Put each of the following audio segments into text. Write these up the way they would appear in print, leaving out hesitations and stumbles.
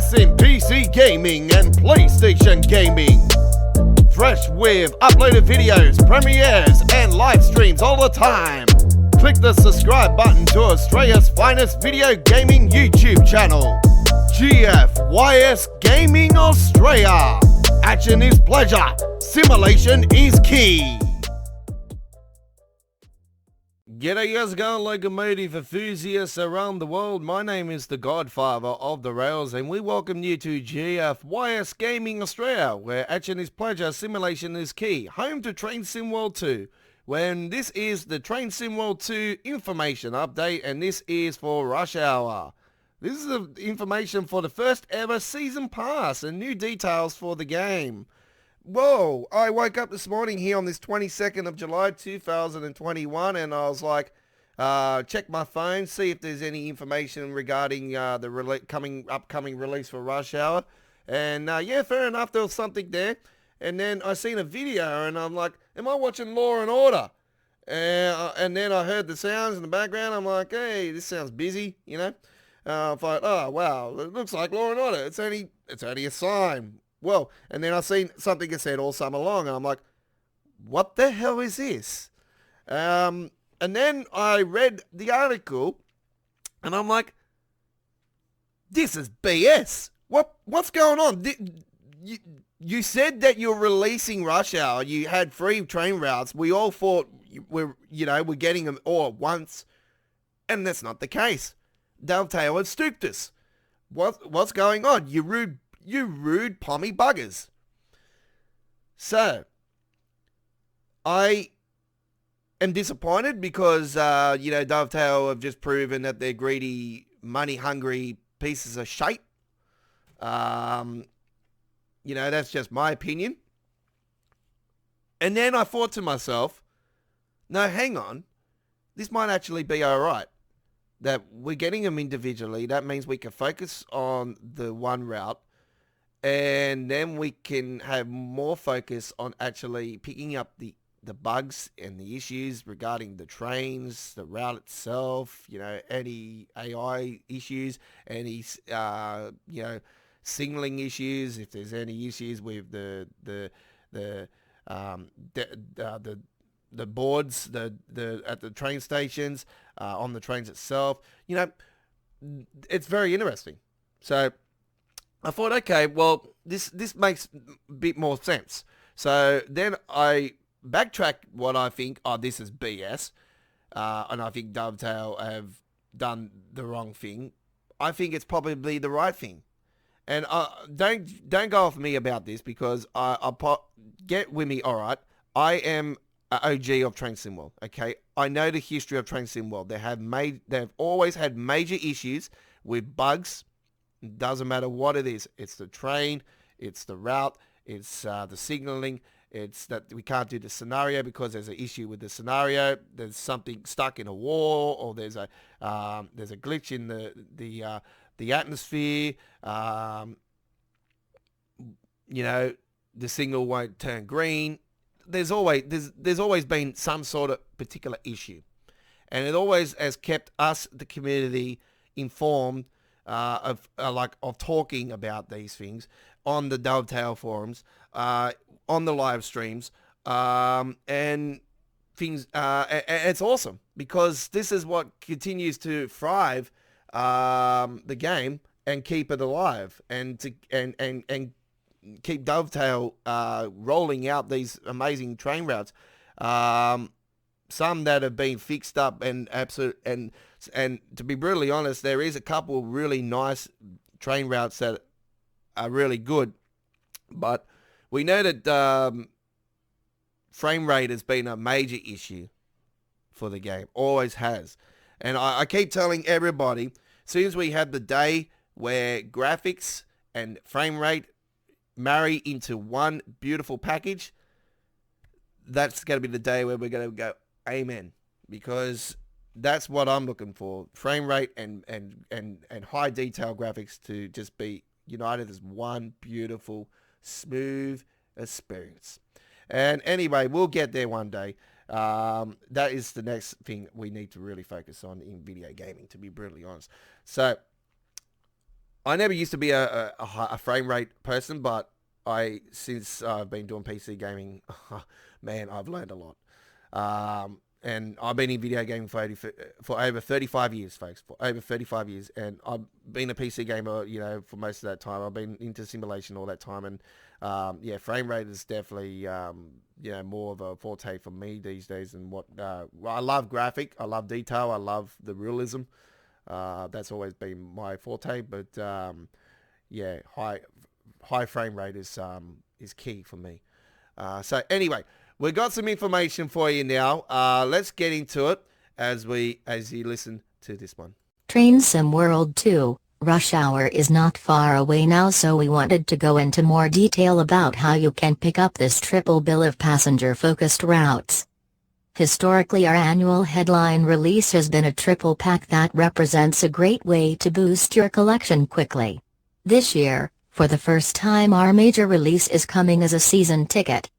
best in PC gaming and PlayStation gaming. Fresh with uploaded videos, premieres, and live streams all the time. Click the subscribe button to Australia's finest video gaming YouTube channel, GFYS Gaming Australia. Action is pleasure, simulation is key. G'day, how's it going, locomotive enthusiasts around the world? My name is the Godfather of the Rails, and we welcome you to GFYS Gaming Australia, where action is pleasure, simulation is key. Home to Train Sim World 2, when this is the Train Sim World 2 information update, and this is for Rush Hour. This is the information for the first ever season pass and new details for the game. Whoa, I woke up this morning here on this 22nd of July 2021 and I was like, check my phone, see if there's any information regarding the upcoming release for Rush Hour. And yeah, fair enough, there was something there. And then I seen a video and I'm like, am I watching Law and Order? And then I heard the sounds in the background. I'm like, hey, this sounds busy, you know. I thought, oh wow, it looks like Law and Order. It's only a sign. Well, and then I seen something that said all summer long, and I'm like, what the hell is this? And then I read the article, and I'm like, this is BS. What's going on? You said that you're releasing Rush Hour. You had free train routes. We all thought we're getting them all at once, and that's not the case. Dovetail had stooped us. What's going on? You rude pommy buggers. So, I am disappointed because, Dovetail have just proven that they're greedy, money-hungry pieces of shit. That's just my opinion. And then I thought to myself, no, hang on. This might actually be alright. That we're getting them individually. That means we can focus on the one route. And then we can have more focus on actually picking up the bugs and the issues regarding the trains, the route itself, any AI issues, any, signaling issues, if there's any issues with the boards, at the train stations, on the trains itself. It's very interesting. So I thought, okay, well, this makes a bit more sense. So then I backtrack what I think, this is BS, and I think Dovetail have done the wrong thing. I think it's probably the right thing. And don't go off me about this because get with me, all right? I am an OG of Train Sim World, okay? I know the history of Train Sim World. They've always had major issues with bugs. It doesn't matter what it is. It's the train, it's the route, it's the signaling, it's that we can't do the scenario because there's an issue with the scenario. There's something stuck in a wall, or there's a glitch in the atmosphere. The signal won't turn green. There's always been some sort of particular issue, and it always has kept us, the community, informed of talking about these things on the Dovetail forums, on the live streams, and things. And it's awesome because this is what continues to thrive the game and keep it alive, and keep Dovetail rolling out these amazing train routes. Some that have been fixed up and to be brutally honest, there is a couple really nice train routes that are really good, but we know that frame rate has been a major issue for the game, always has. And I keep telling everybody, as soon as we have the day where graphics and frame rate marry into one beautiful package, that's going to be the day where we're going to go, amen, because that's what I'm looking for. Frame rate and high detail graphics to just be united as one beautiful, smooth experience. And anyway, we'll get there one day. That is the next thing we need to really focus on in video gaming, to be brutally honest. So I never used to be a frame rate person, but since I've been doing PC gaming, man, I've learned a lot. And I've been in video gaming for over 35 years, folks, for over 35 years. And I've been a PC gamer, for most of that time. I've been into simulation all that time. And, frame rate is definitely, more of a forte for me these days. And I love graphic. I love detail. I love the realism. That's always been my forte. But, high frame rate is key for me. So anyway, we got some information for you now. Let's get into it as you listen to this one. Train Sim World 2, Rush Hour is not far away now, so we wanted to go into more detail about how you can pick up this triple bill of passenger-focused routes. Historically, our annual headline release has been a triple pack that represents a great way to boost your collection quickly. This year, for the first time, our major release is coming as a season ticket.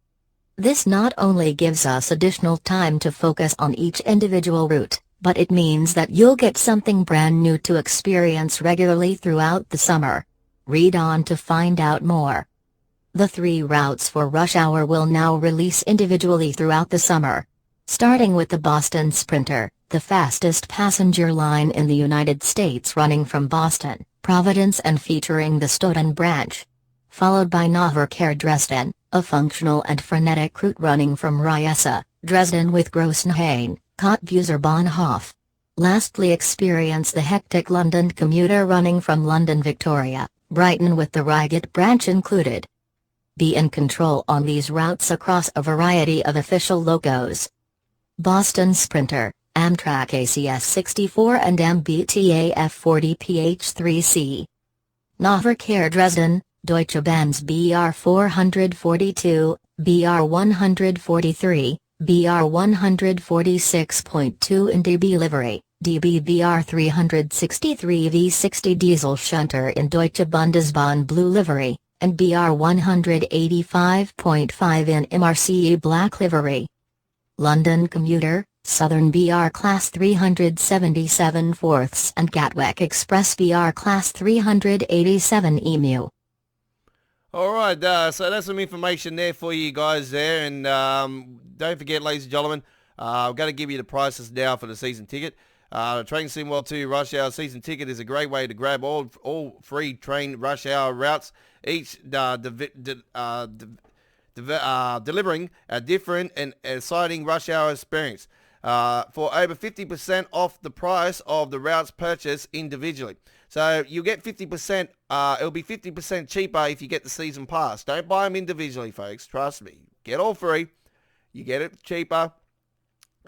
This not only gives us additional time to focus on each individual route, but it means that you'll get something brand new to experience regularly throughout the summer. Read on to find out more. The 3 routes for Rush Hour will now release individually throughout the summer. Starting with the Boston Sprinter, the fastest passenger line in the United States, running from Boston, Providence and featuring the Stoughton branch. Followed by Nahverkehr Dresden, a functional and frenetic route running from Riesa, Dresden with Grossenhain, Kottbusser Bahnhof. Lastly, experience the hectic London commuter running from London Victoria, Brighton with the Reigate branch included. Be in control on these routes across a variety of official logos. Boston Sprinter, Amtrak ACS 64 and MBTA F40 PH3C. Nahverkehr Dresden, Deutsche Bahn's BR 442, BR 143, BR 146.2 in DB livery, DB BR 363 V60 diesel shunter in Deutsche Bundesbahn blue livery, and BR 185.5 in MRCE black livery. London commuter, Southern BR Class 377 fourths and Gatwick Express BR Class 387 EMU. Alright, so that's some information there for you guys there, and don't forget, ladies and gentlemen, I've got to give you the prices now for the season ticket. Train Sim World 2 Rush Hour season ticket is a great way to grab all free train rush hour routes, each delivering a different and exciting rush hour experience for over 50% off the price of the routes purchased individually. So you get 50%, it'll be 50% cheaper if you get the season pass. Don't buy them individually, folks. Trust me. Get all free. You get it cheaper.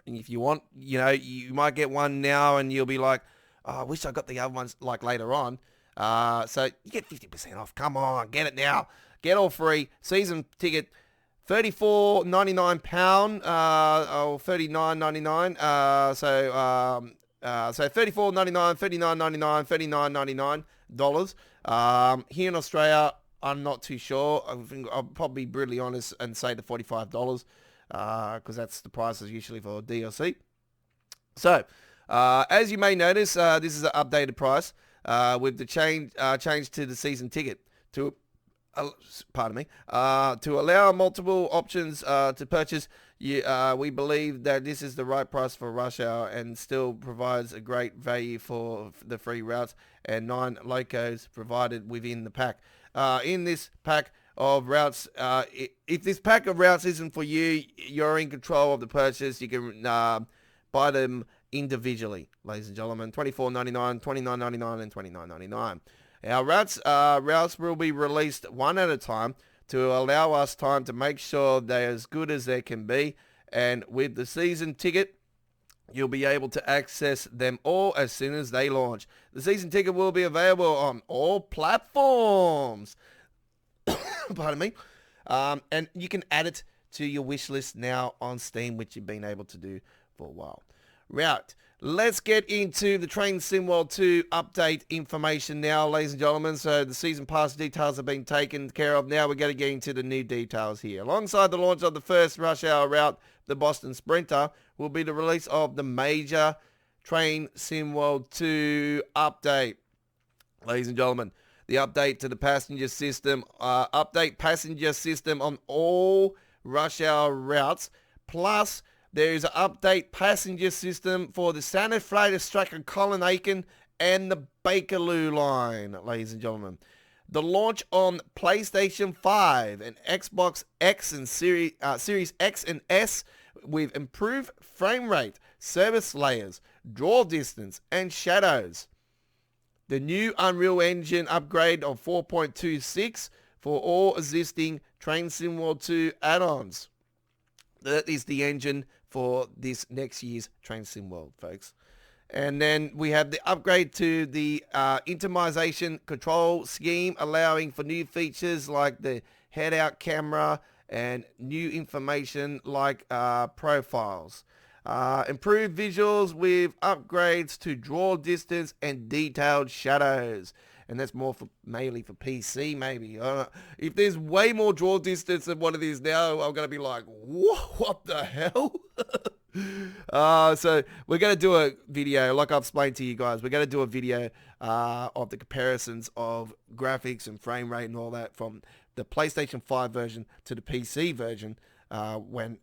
And if you want, you might get one now and you'll be like, oh, I wish I got the other ones like later on. So you get 50% off. Come on, get it now. Get all free. Season ticket, £34.99 or $39.99. So $34.99, $39.99, $39.99. Here in Australia, I'm not too sure. I think I'll probably be brutally honest and say the $45 because that's the prices usually for DLC. So, as you may notice, this is an updated price with the change to the season ticket to allow multiple options to purchase. We believe that this is the right price for Rush Hour and still provides a great value for the free routes and 9 locos provided within the pack. In this pack of routes, if this pack of routes isn't for you, you're in control of the purchase. You can buy them individually, ladies and gentlemen. $24.99, $29.99, and $29.99. Our routes will be released one at a time to allow us time to make sure they're as good as they can be. And with the season ticket, you'll be able to access them all as soon as they launch. The season ticket will be available on all platforms. Pardon me. And you can add it to your wish list now on Steam, which you've been able to do for a while. Right. Let's get into the Train Sim World 2 update information now, ladies and gentlemen. So the season pass details have been taken care of. Now we're going to get into the new details here. Alongside the launch of the first Rush Hour route, the Boston Sprinter, will be the release of the major Train Sim World 2 update. Ladies and gentlemen, the update to the passenger system, update passenger system on all rush hour routes, plus there is an update passenger system for the Santa Fe to Stratton Aiken and the Bakerloo line, ladies and gentlemen. The launch on PlayStation 5 and Xbox X and Series X and S with improved frame rate, service layers, draw distance, and shadows. The new Unreal Engine upgrade of 4.26 for all existing Train SimWorld 2 add-ons. That is the engine for this next year's Train SimWorld, folks. And then we have the upgrade to the intimization control scheme, allowing for new features like the head-out camera and new information like profiles. Improved visuals with upgrades to draw distance and detailed shadows. And that's more for mainly for PC, maybe. If there's way more draw distance than what it is now, I'm going to be like, what the hell? So we're going to do a video, like I've explained to you guys. We're going to do a video of the comparisons of graphics and frame rate and all that from the PlayStation 5 version to the PC version when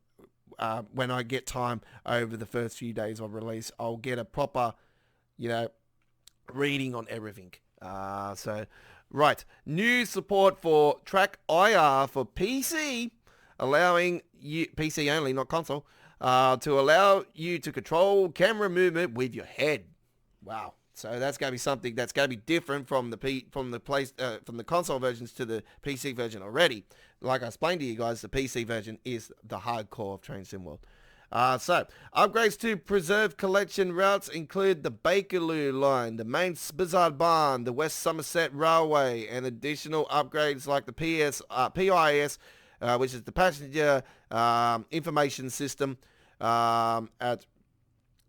I get time over the first few days of release. I'll get a proper, reading on everything. Right. New support for Track IR for PC, allowing you, PC only, not console, to allow you to control camera movement with your head. Wow. So that's going to be something that's going to be different from the console versions to the PC version already. Like I explained to you guys, the PC version is the hardcore of Train SimWorld. So, upgrades to preserved collection routes include the Bakerloo line, the main Spizzard Barn, the West Somerset Railway, and additional upgrades like the PIS, which is the passenger information system at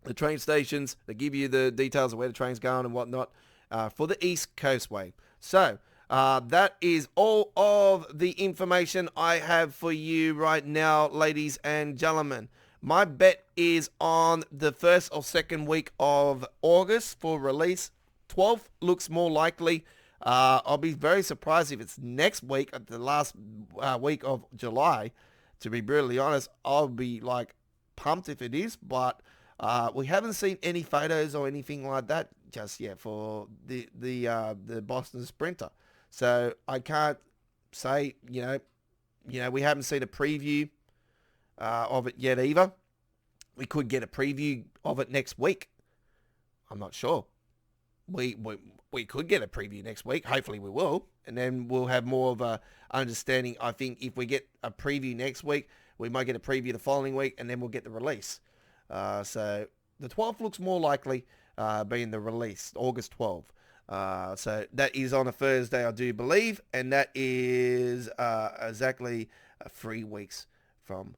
the train stations. They give you the details of where the train's going and whatnot for the East Coastway. So, that is all of the information I have for you right now, ladies and gentlemen. My bet is on the first or second week of August for release. 12th looks more likely. I'll be very surprised if it's next week, at the last week of July. To be brutally honest, I'll be like pumped if it is, but we haven't seen any photos or anything like that just yet for the Boston Sprinter. So I can't say, we haven't seen a preview of it yet either. We could get a preview of it next week. I'm not sure. We could get a preview next week. Hopefully we will. And then we'll have more of a understanding. I think if we get a preview next week, we might get a preview the following week, and then we'll get the release. So the 12th looks more likely being the release, August 12th. So that is on a Thursday, I do believe. And that is exactly 3 weeks from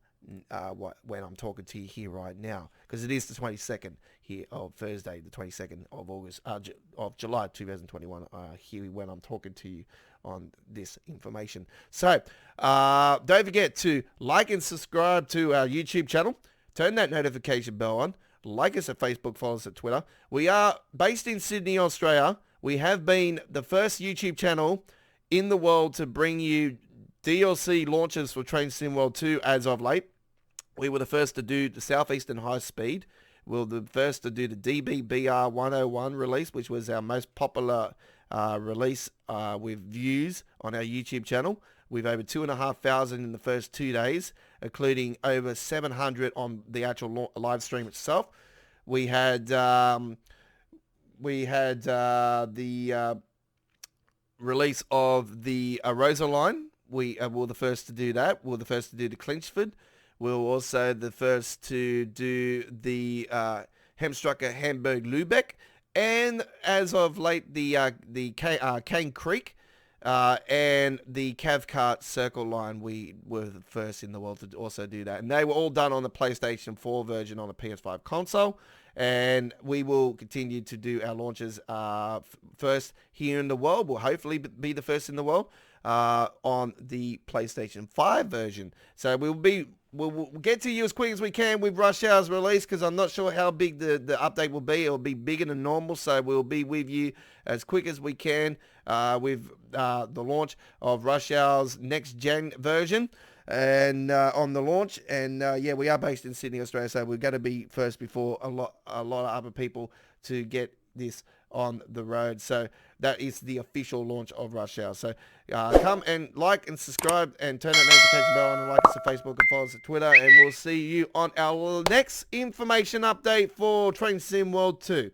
when I'm talking to you here right now, because it is the 22nd here of Thursday, the 22nd of August of July 2021 here when I'm talking to you on this information. So don't forget to like and subscribe to our YouTube channel, turn that notification bell on, like us at Facebook, follow us at Twitter. We are based in Sydney, Australia. We have been the first YouTube channel in the world to bring you DLC launches for Train SimWorld 2 as of late. We were the first to do the Southeastern High Speed. We were the first to do the DBBR 101 release, which was our most popular release with views on our YouTube channel. We've over 2,500 in the first 2 days, including over 700 on the actual live stream itself. We had the release of the Rosa line. We were the first to do that. We were the first to do the Clinchford. We were also the first to do the Hemstrucker Hamburg Lübeck. And as of late, the Cane Creek and the Cathcart Circle line, we were the first in the world to also do that. And they were all done on the PlayStation 4 version on a PS5 console. And we will continue to do our launches first here in the world. We'll hopefully be the first in the world on the PlayStation 5 version. So we'll be we'll get to you as quick as we can with Rush Hour's release, because I'm not sure how big the update will be. It'll be bigger than normal, so we'll be with you as quick as we can with the launch of Rush Hour's next gen version and on the launch. And yeah, we are based in Sydney, Australia, so we're going to be first before a lot of other people to get this on the road. So that is the official launch of Rush Hour. So come and like and subscribe and turn that notification bell on, and like us on Facebook and follow us on Twitter, and we'll see you on our next information update for Train Sim World 2.